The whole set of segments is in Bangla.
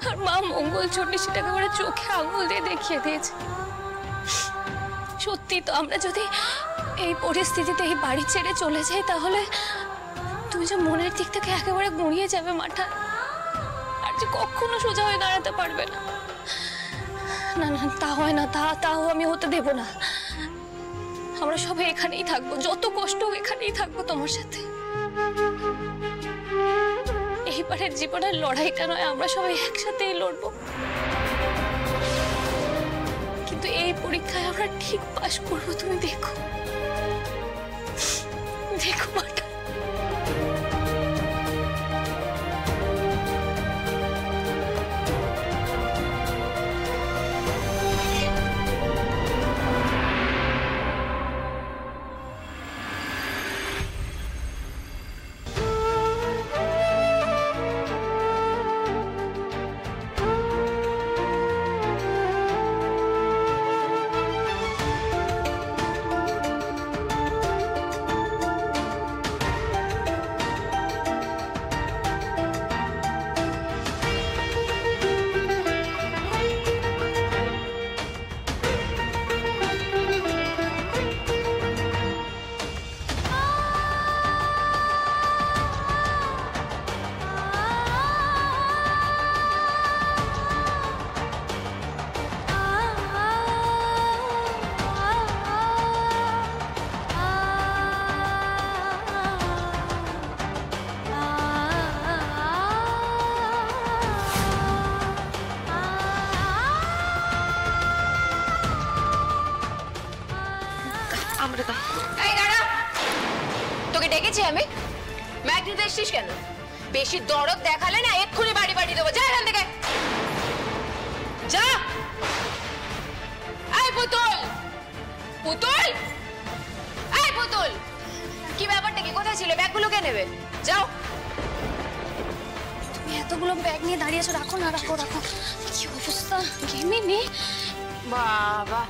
আর মা মঙ্গল চণ্ডী সেটাকে করে চোখে আঙুল দিয়ে দেখিয়ে দিয়েছে। সত্যি তো আমরা যদি এই পরিস্থিতিতে এই বাড়ি ছেড়ে চলে যাই তাহলে তুমি যে মনের দিক থেকে একেবারে গুঁড়িয়ে যাবে মাথা, আর যে কখনো সোজা হয়ে দাঁড়াতে পারবে না। না না, তা হয় না, তাও আমি হতে দেব না। আমরা সবাই এখানেই থাকবো, যত কষ্ট এখানেই থাকবো তোমার সাথে। এইবারের জীবনের লড়াইটা নয়, আমরা সবাই একসাথেই লড়বো, কিন্তু এই পরীক্ষায় আমরা ঠিক পাশ করবো। তুমি দেখো দেখো মাটা। তোকে ডেকেছি আমি, ম্যাগ দিতে এসছিস কেন? বেশি দরদ দেখালে না এক্ষুনি বাড়ি বাড়ি দেবো। যা এখান থেকে, যা। এই পুতুল, পুতুল, এই পুতুল, কি ব্যাপারটা কি? কোথায় ছিলে? ব্যাগগুলো কে নেবে? যাও। তুমি এতগুলো ব্যাগ নিয়ে দাঁড়িয়ে আছো, রাখো না, রাখো রাখো। কি অবস্থা, ঘেমিনি? বাবা,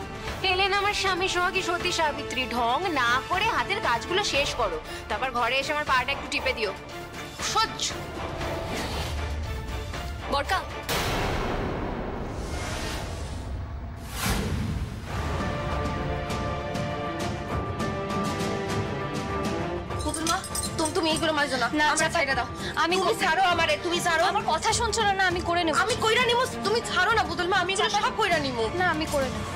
এলেন আমার স্বামী সোহাগী সতী সাবিত্রী। ঢং না করে হাতের কাজগুলো শেষ করো, তারপর ঘরে এসে আমার পাটা একটু টিপে দিও। সহ্য। বরকা, তুমি এইগুলো মারছো না। আমরা ছাইড়া দাও। আমি তুমি ছাড়ো আমারে, তুমি ছাড়ো। আমার কথা শুনছো না? আমি করে নেব। আমি কইরা নিব, তুমি ছাড়ো না বুতুল মা। আমি এগুলো সব কইরা নিব। না, আমি করে নেব।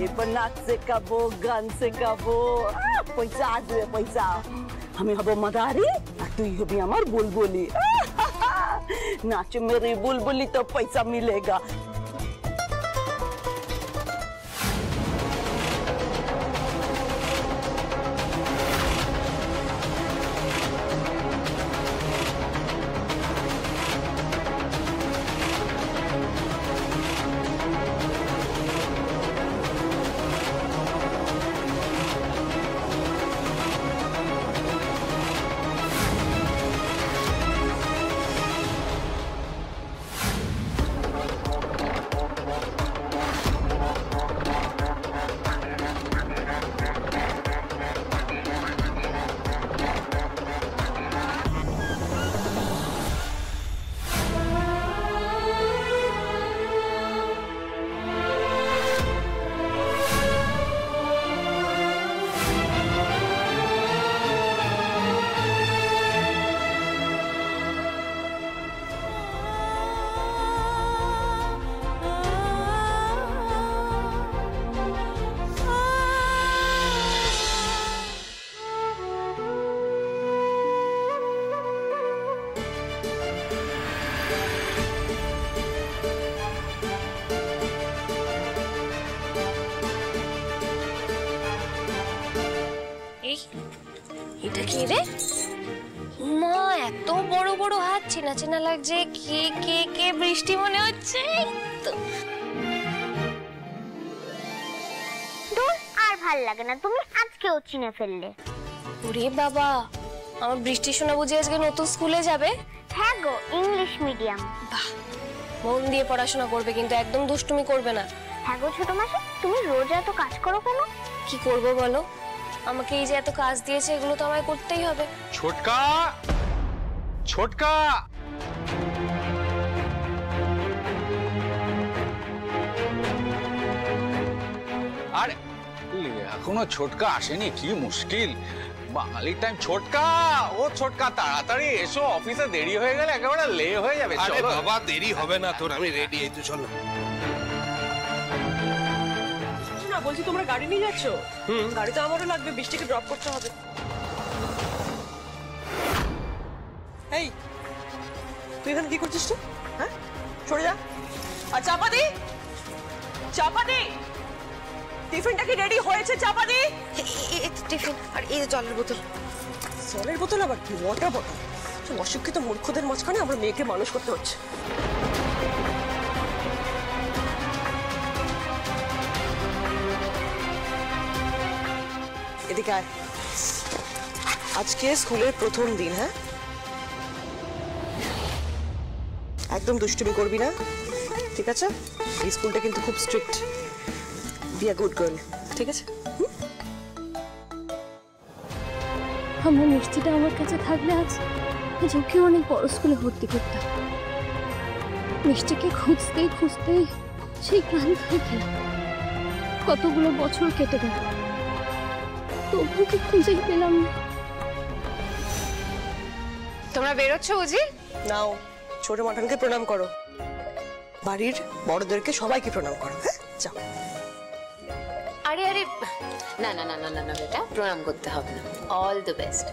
এরপর নাচ শেখাবো, গান শেখাবো, পয়সা আসবে পয়সা। আমি হব মাদারি আর তুই হবি আমার বুলবুলি। নাচ মেরে বুলবুলি তো পয়সা মিলেগা। এটা কি রে মা? এত বড় বড় হাত, চেনা চেনা লাগছে। কে কে কে? বৃষ্টি মনে হচ্ছে। আর ভাল লাগে না, তুমি আজকেও চিনে ফেললে। ওরে বাবা, আমার বৃষ্টি সোনা বুঝি আজকে নতুন স্কুলে যাবে? হ্যাঁ গো, ইংলিশ মিডিয়াম। বাহ, মন দিয়ে পড়াশোনা করবে, কিন্তু একদম দুষ্টুমি করবে না। হ্যাঁ গো ছোট মাসি, তুমি রোজ এত কাজ করো কেন? কি করব বলো, আমাকে এই যে এত কাজ দিয়েছে এগুলো তো আমায় করতেই হবে। ছোটকা, ছোটকা, আরে এখনো ছোটকা আসেনি, কি মুশকিল। বাঙালির টাইম। ছোটকা, ও ছোটকা তাড়াতাড়ি এসো, অফিসে দেরি হয়ে গেলে একেবারে লে হয়ে যাবে। আরে বাবা দেরি হবে না তোর, আমি রেডি, এই তো চলো। না বলছি তোমরা গাড়ি নিয়ে যাচ্ছো? গাড়ি তো আমারও লাগবে, বৃষ্টিকে ড্রপ করতে হবে। এই তুই এখানে কি করছিস? তো হ্যাঁ, সরে যা। আর চাপাতি, চাপাতি, টিফিনটা কি রেডি হয়েছে? চাপাতি, টিফিন আর এই যে জলের বোতল। জলের বোতল আবার কি? ওয়াটার বোতল? অশিক্ষিত মূর্খদের মাঝখানে আমরা মেয়েকে মানুষ করতে হচ্ছে। এদিকে আয়। আজকে স্কুলের প্রথম দিন, হ্যাঁ? একদম দুষ্টুমি করবি না, ঠিক আছে? এই স্কুলটা কিন্তু খুব strict. Be a good girl, ঠিক আছে? আমার মিষ্টিটা আমার কাছে থাকলে আজ ওকে অনেক বড় স্কুলে ভর্তি করতাম। মিষ্টিকে খুঁজতেই খুঁজতেই সেই ক্লান্ত হয়ে গেলাম। কতগুলো বছর কেটে গেল, তবু কি খুঁজেই পেলাম না। তোমরা বেরোচ্ছ বুঝি? নাও, ছোট মাঠানকে প্রণাম করো, বাড়ির বড়দেরকে সবাইকে প্রণাম করো, হ্যাঁ? যাও। আরে আরে না না না না না না বেটা, প্রণাম করতে হবে না। All the best.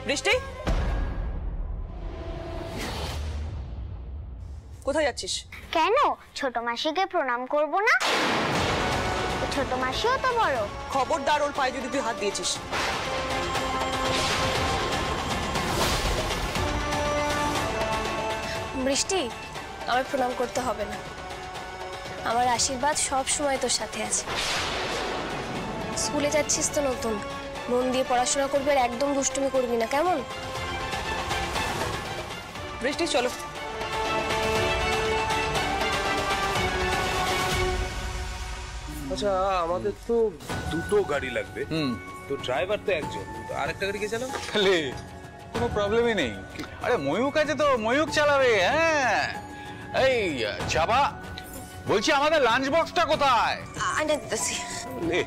বৃষ্টি, কোথায় যাচ্ছিস? কেন ছোট মাসিকে প্রণাম করব না? ছোট মাসিও তো বড়। খবরদার ওর পায়ে যদি তুই হাত দিয়েছিস। বৃষ্টি, আমার প্রণাম করতে হবে না। আমার আশীর্বাদ সব সময় তোর সাথে আছে। স্কুলে যাচ্ছিস তো নতুন, মন দিয়ে পড়াশোনা করবি আর একদম দুষ্টুমি করবি না, কেমন? বৃষ্টি চলো। আচ্ছা আমাদের তো দুটো গাড়ি লাগবে, তো ড্রাইভার তো একজন, তো আরেকটা গাড়ি কে চালাবে? কোনো প্রবলেমই নেই। আরে ময়ূক আছে তো, ময়ূক চালাবে। হ্যাঁ, এই চাপা, বলছি আমাদের লাঞ্চ বক্সটা কোথায়? আনে দিতেছি। লে